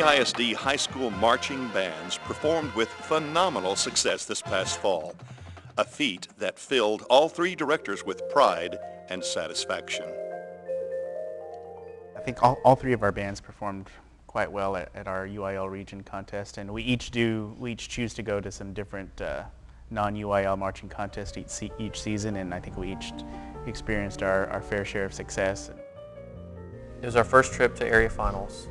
ISD high school marching bands performed with phenomenal success this past fall, a feat that filled all three directors with pride and satisfaction. I think all three of our bands performed quite well at our UIL region contest, and we each choose to go to some different non-UIL marching contests each season, and I think we each experienced our fair share of success. It was our first trip to area finals,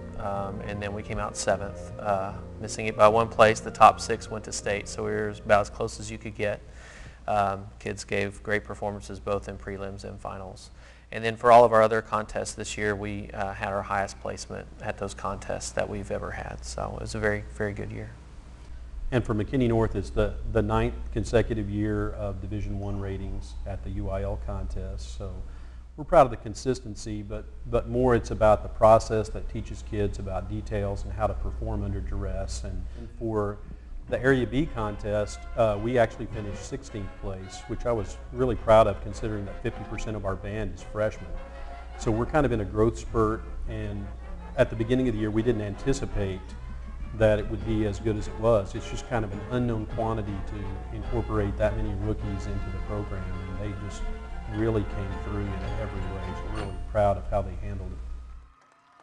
and then we came out 7th, missing it by one place. The top 6 went to state, so we were about as close as you could get. Kids gave great performances both in prelims and finals. And then for all of our other contests this year, we had our highest placement at those contests that we've ever had. So it was a very, very good year. And for McKinney North, it's the 9th consecutive year of Division I ratings at the UIL contest. So we're proud of the consistency, but more it's about the process that teaches kids about details and how to perform under duress. And for the Area B contest, we actually finished 16th place, which I was really proud of considering that 50% of our band is freshmen. So we're kind of in a growth spurt, and at the beginning of the year we didn't anticipate that it would be as good as it was. It's just kind of an unknown quantity to incorporate that many rookies into the program, and they just really came through in every way. So we're really proud of how they handled it.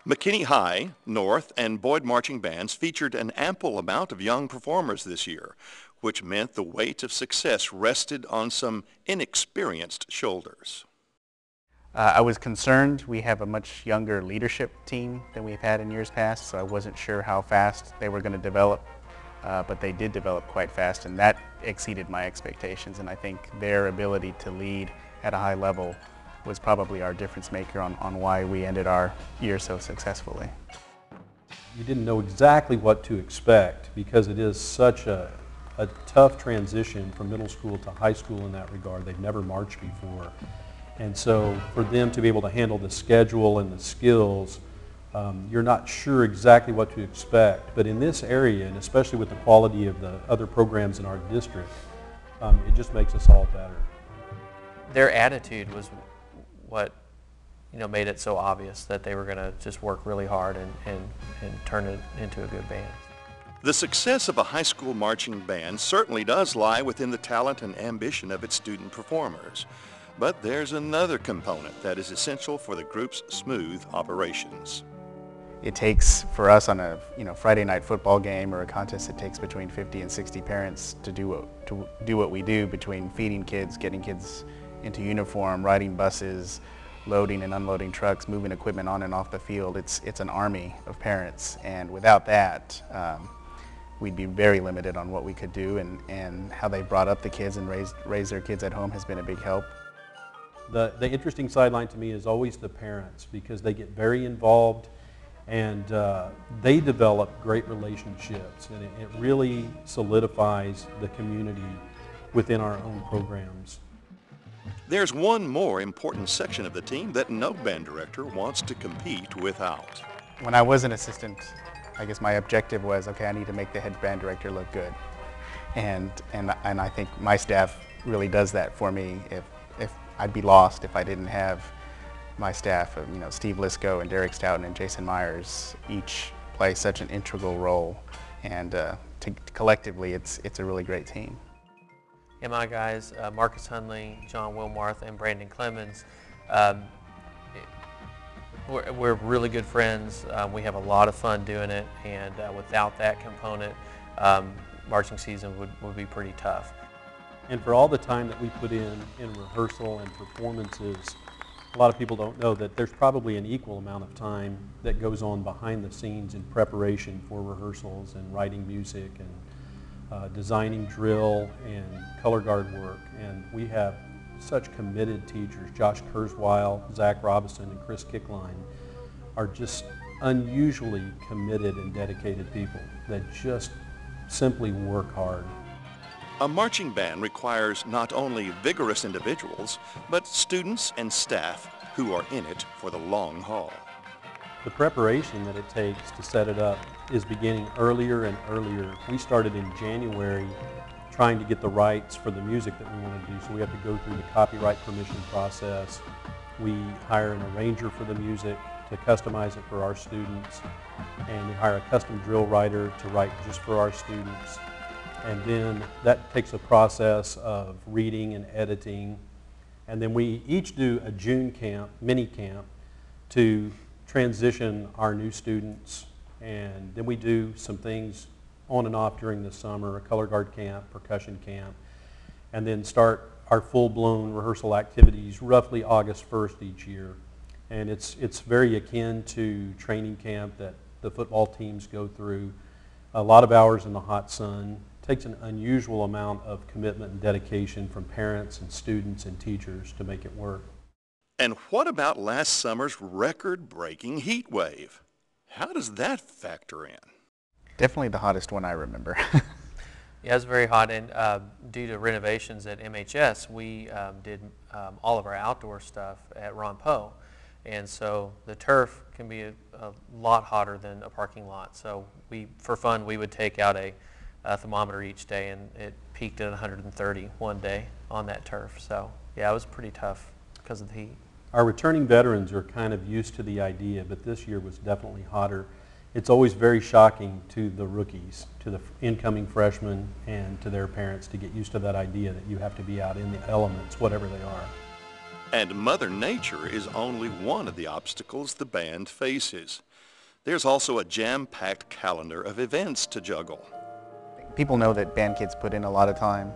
McKinney High, North, and Boyd marching bands featured an ample amount of young performers this year, which meant the weight of success rested on some inexperienced shoulders. I was concerned. We have a much younger leadership team than we've had in years past, so I wasn't sure how fast they were going to develop, but they did develop quite fast, and that exceeded my expectations, and I think their ability to lead at a high level was probably our difference maker on why we ended our year so successfully. You didn't know exactly what to expect because it is such a tough transition from middle school to high school in that regard. They've never marched before. And so for them to be able to handle the schedule and the skills, you're not sure exactly what to expect. But in this area, and especially with the quality of the other programs in our district, it just makes us all better. Their attitude was what made it so obvious that they were going to just work really hard and turn it into a good band. The success of a high school marching band certainly does lie within the talent and ambition of its student performers. But there's another component that is essential for the group's smooth operations. It takes, for us on a Friday night football game or a contest, it takes between 50 and 60 parents to do what we do, between feeding kids, getting kids into uniform, riding buses, loading and unloading trucks, moving equipment on and off the field. It's an army of parents, and without that, we'd be very limited on what we could do, and how they brought up the kids and raised their kids at home has been a big help. The interesting sideline to me is always the parents, because they get very involved and they develop great relationships, and it really solidifies the community within our own programs. There's one more important section of the team that no band director wants to compete without. When I was an assistant, I guess my objective was, okay, I need to make the head band director look good. And I think my staff really does that for me. If I'd be lost if I didn't have my staff of Steve Lisco and Derek Stoughton and Jason Myers each play such an integral role, and collectively it's a really great team. And my guys, Marcus Hundley, John Wilmarth, and Brandon Clemens, we're really good friends. We have a lot of fun doing it, and without that component, marching season would be pretty tough. And for all the time that we put in rehearsal and performances, a lot of people don't know that there's probably an equal amount of time that goes on behind the scenes in preparation for rehearsals and writing music and designing drill and color guard work. And we have such committed teachers. Josh Kurzweil, Zach Robinson, and Chris Kickline are just unusually committed and dedicated people that just simply work hard. A marching band requires not only vigorous individuals, but students and staff who are in it for the long haul. The preparation that it takes to set it up is beginning earlier and earlier. We started in January trying to get the rights for the music that we want to do, so we have to go through the copyright permission process. We hire an arranger for the music to customize it for our students, and we hire a custom drill writer to write just for our students. And then that takes a process of reading and editing. And then we each do a June camp, mini camp, to transition our new students. And then we do some things on and off during the summer, a color guard camp, percussion camp, and then start our full-blown rehearsal activities roughly August 1st each year. And it's very akin to training camp that the football teams go through. A lot of hours in the hot sun. Takes an unusual amount of commitment and dedication from parents and students and teachers to make it work. And what about last summer's record-breaking heat wave? How does that factor in? Definitely the hottest one I remember. Yeah, it was very hot, and due to renovations at MHS, we did all of our outdoor stuff at Ron Poe. And so the turf can be a lot hotter than a parking lot. So for fun, we would take out a thermometer each day, and it peaked at 130 one day on that turf. So yeah, it was pretty tough because of the heat. Our returning veterans are kind of used to the idea, but this year was definitely hotter. It's always very shocking to the rookies, to the incoming freshmen, and to their parents to get used to that idea that you have to be out in the elements, whatever they are. And Mother Nature is only one of the obstacles the band faces. There's also a jam-packed calendar of events to juggle. People know that band kids put in a lot of time,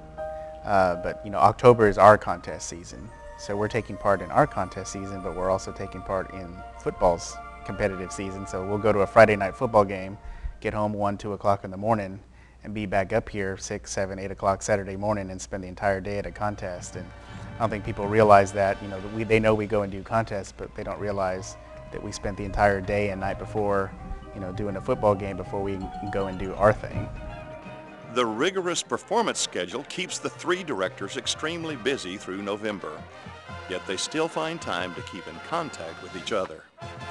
but October is our contest season. So we're taking part in our contest season, but we're also taking part in football's competitive season. So we'll go to a Friday night football game, get home 1, 2 o'clock in the morning, and be back up here 6, 7, 8 o'clock Saturday morning and spend the entire day at a contest. And I don't think people realize that, they know we go and do contests, but they don't realize that we spent the entire day and night before, doing a football game before we can go and do our thing. The rigorous performance schedule keeps the three directors extremely busy through November, yet they still find time to keep in contact with each other.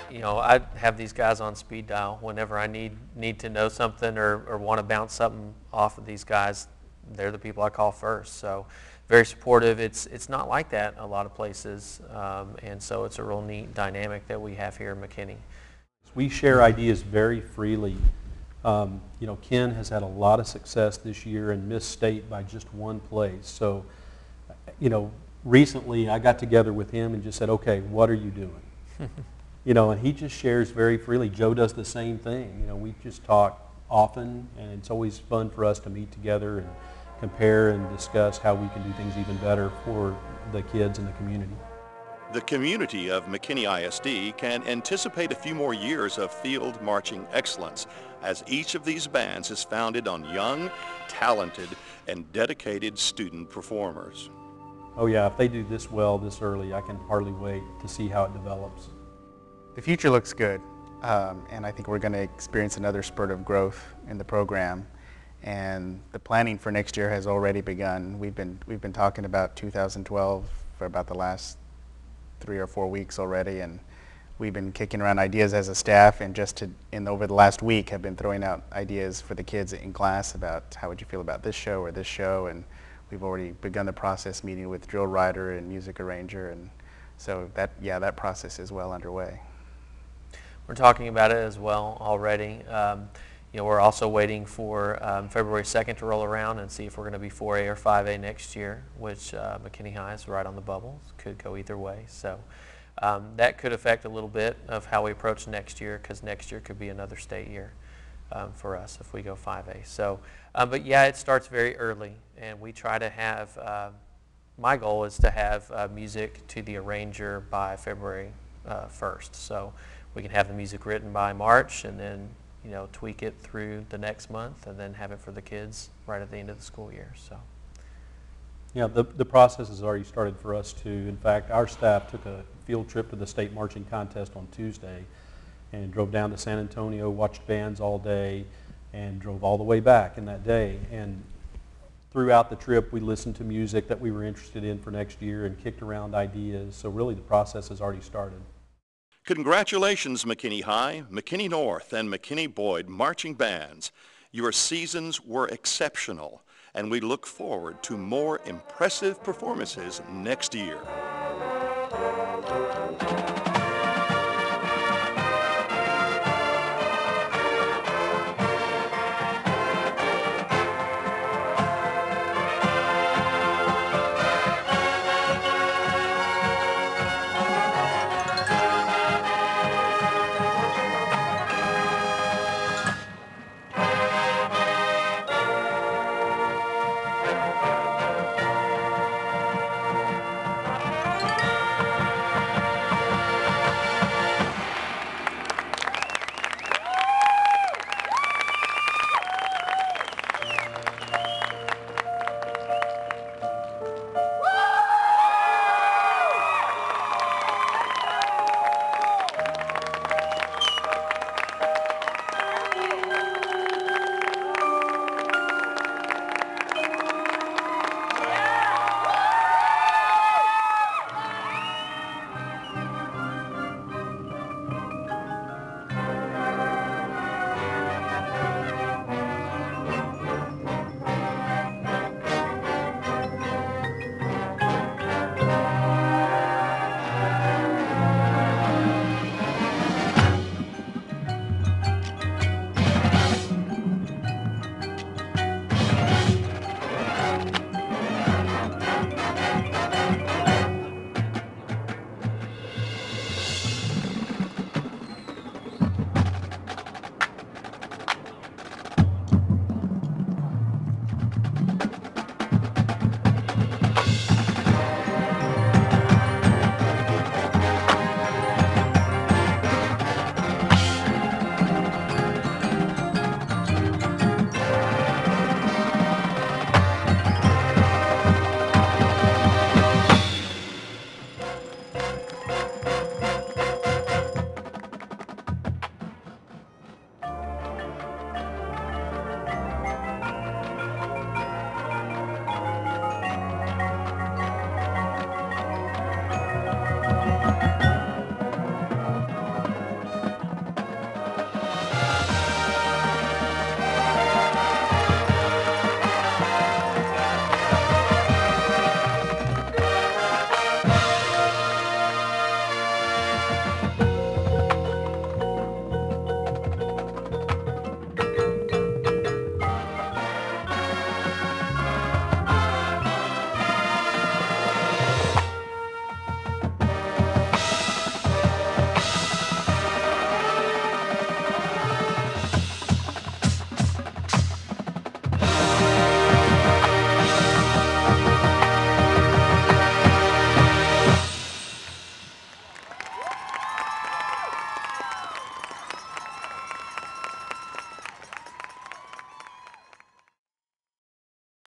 I have these guys on speed dial whenever I need to know something or want to bounce something off of these guys. They're the people I call first. So very supportive. It's not like that a lot of places, and so it's a real neat dynamic that we have here in McKinney. We share ideas very freely. Ken has had a lot of success this year and missed state by just one place. So, recently I got together with him and just said, okay, what are you doing? And he just shares very freely. Joe does the same thing. We just talk often, and it's always fun for us to meet together and compare and discuss how we can do things even better for the kids in the community. The community of McKinney ISD can anticipate a few more years of field marching excellence, as each of these bands is founded on young, talented, and dedicated student performers. Oh yeah, if they do this well this early, I can hardly wait to see how it develops. The future looks good, and I think we're going to experience another spurt of growth in the program. And the planning for next year has already begun. We've been talking about 2012 for about the last 3 or 4 weeks already, and we've been kicking around ideas as a staff, and over the last week have been throwing out ideas for the kids in class about how would you feel about this show or this show, and we've already begun the process meeting with drill writer and music arranger, and so that process is well underway. We're talking about it as well already. We're also waiting for February 2nd to roll around and see if we're going to be 4A or 5A next year, which McKinney High is right on the bubble. Could go either way. So that could affect a little bit of how we approach next year, because next year could be another state year for us if we go 5A. So, but yeah, it starts very early, and we try to have, my goal is to have music to the arranger by February 1st. So we can have the music written by March, and then tweak it through the next month, and then have it for the kids right at the end of the school year. So, yeah, the process has already started for us too. In fact, our staff took a field trip to the state marching contest on Tuesday, and drove down to San Antonio, watched bands all day, and drove all the way back in that day. And throughout the trip, we listened to music that we were interested in for next year and kicked around ideas. So really, the process has already started. Congratulations, McKinney High, McKinney North, and McKinney Boyd marching bands. Your seasons were exceptional, and we look forward to more impressive performances next year.